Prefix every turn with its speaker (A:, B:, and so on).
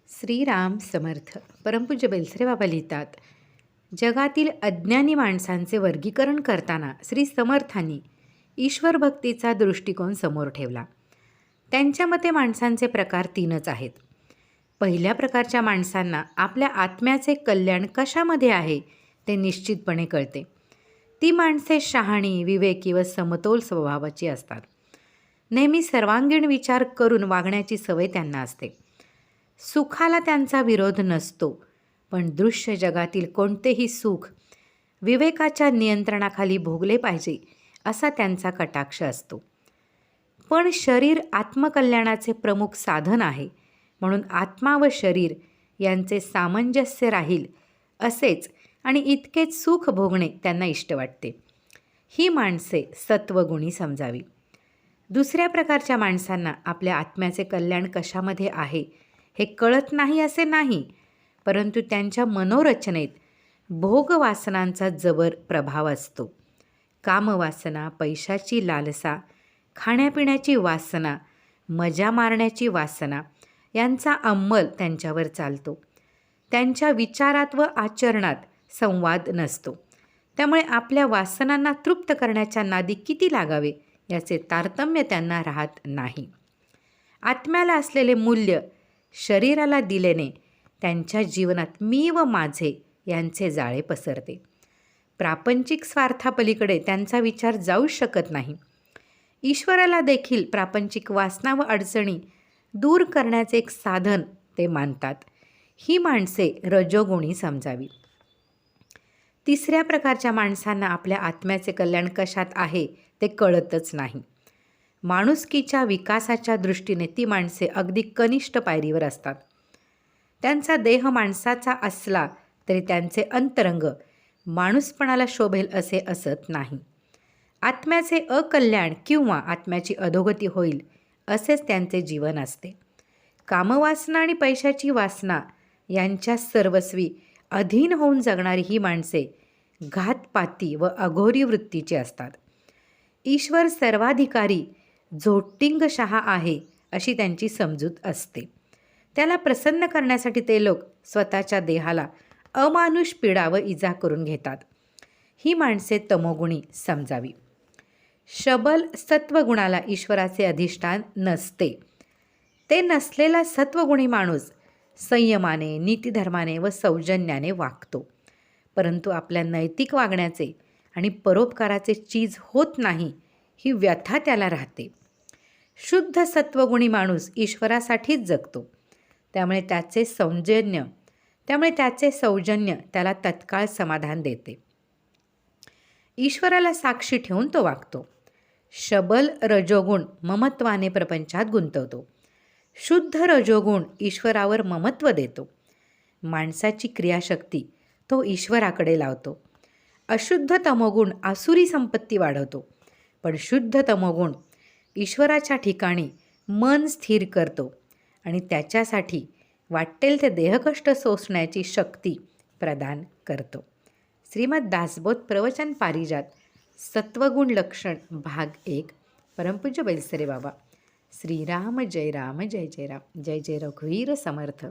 A: श्रीराम समर्थ. परमपूज्य बेलसरे बाबा लिहितात, जगातील अज्ञानी माणसांचे वर्गीकरण करताना श्री समर्थांनी ईश्वर भक्तीचा दृष्टिकोन समोर ठेवला. त्यांच्या मते माणसांचे प्रकार 3च आहेत. पहिल्या प्रकारच्या माणसांना आपल्या आत्म्याचे कल्याण कशामध्ये आहे ते निश्चितपणे कळते. ती माणसे शहाणी, विवेकी व समतोल स्वभावाची असतात. नेहमी सर्वांगीण विचार करून वागण्याची सवय त्यांना असते. सुखाला त्यांचा विरोध नसतो, पण दृश्य जगातील कोणतेही सुख विवेकाच्या नियंत्रणाखाली भोगले पाहिजे असा त्यांचा कटाक्ष असतो. पण शरीर आत्मकल्याणाचे प्रमुख साधन आहे, म्हणून आत्मा व शरीर यांचे सामंजस्य राहील असेच आणि इतकेच सुख भोगणे त्यांना इष्ट वाटते. ही माणसे सत्वगुणी समजावी. दुसऱ्या प्रकारच्या माणसांना आपल्या आत्म्याचे कल्याण कशामध्ये आहे हे कळत नाही असे नाही, परंतु त्यांच्या मनोरचनेत भोगवासनांचा जबर प्रभाव असतो. कामवासना, पैशाची लालसा, खाण्यापिण्याची वासना, मजा मारण्याची वासना यांचा अंमल त्यांच्यावर चालतो. त्यांच्या विचारात व आचरणात संवाद नसतो. त्यामुळे आपल्या वासनांना तृप्त करण्याच्या नादी किती लागावे याचे तारतम्य त्यांना राहत नाही. आत्म्याला असलेले मूल्य शरीराला दिल्याने त्यांच्या जीवनात मी व माझे यांचे जाळे पसरते. प्रापंचिक स्वार्थापलीकडे त्यांचा विचार जाऊ शकत नाही. ईश्वराला देखील प्रापंचिक वासना व अडचणी दूर करण्याचे एक साधन ते मानतात. ही माणसे रजोगुणी समजावी. तिसऱ्या प्रकारच्या माणसांना आपल्या आत्म्याचे कल्याण कशात आहे ते कळतच नाही. माणुसकीच्या विकासाच्या दृष्टीने ती माणसे अगदी कनिष्ठ पायरीवर असतात. त्यांचा देह माणसाचा असला तरी त्यांचे अंतरंग माणूसपणाला शोभेल असे असत नाही. आत्म्याचे अकल्याण किंवा आत्म्याची अधोगती होईल असेच त्यांचे जीवन असते. कामवासना आणि पैशाची वासना यांच्या सर्वस्वी अधीन होऊन जगणारी ही माणसे घातपाती व अघोरी वृत्तीची असतात. ईश्वर सर्वाधिकारी झोटिंगशहा आहे अशी त्यांची समजूत असते. त्याला प्रसन्न करण्यासाठी ते लोक स्वतःच्या देहाला अमानुष पीडा व इजा करून घेतात. ही माणसे तमोगुणी समजावी. शबल सत्वगुणाला ईश्वराचे अधिष्ठान नसते. ते नसलेला सत्वगुणी माणूस संयमाने, नीतिधर्माने व सौजन्याने वागतो, परंतु आपल्या नैतिक वागण्याचे आणि परोपकाराचे चीज होत नाही ही व्यथा त्याला राहते. शुद्ध सत्वगुणी माणूस ईश्वरासाठीच जगतो, त्यामुळे त्याचे सौजन्य त्याला तत्काळ समाधान देते. ईश्वराला साक्षी ठेवून तो वागतो. शबल रजोगुण ममत्वाने प्रपंचात गुंतवतो. शुद्ध रजोगुण ईश्वरावर ममत्व देतो. माणसाची क्रियाशक्ती तो ईश्वराकडे लावतो. अशुद्ध तमोगुण आसुरी संपत्ती वाढवतो, पण शुद्ध तमोगुण ईश्वराच्या ठिकाणी मन स्थिर करतो आणि त्याच्यासाठी वाटेल ते देहकष्ट सोसण्याची शक्ती प्रदान करतो. श्रीमद दासबोध प्रवचन पारिजात सत्वगुण लक्षण भाग 1. परमपूज्य बेलसरे बाबा. श्रीराम जय राम, जय जय राम, जय जय रघुवीर समर्थ.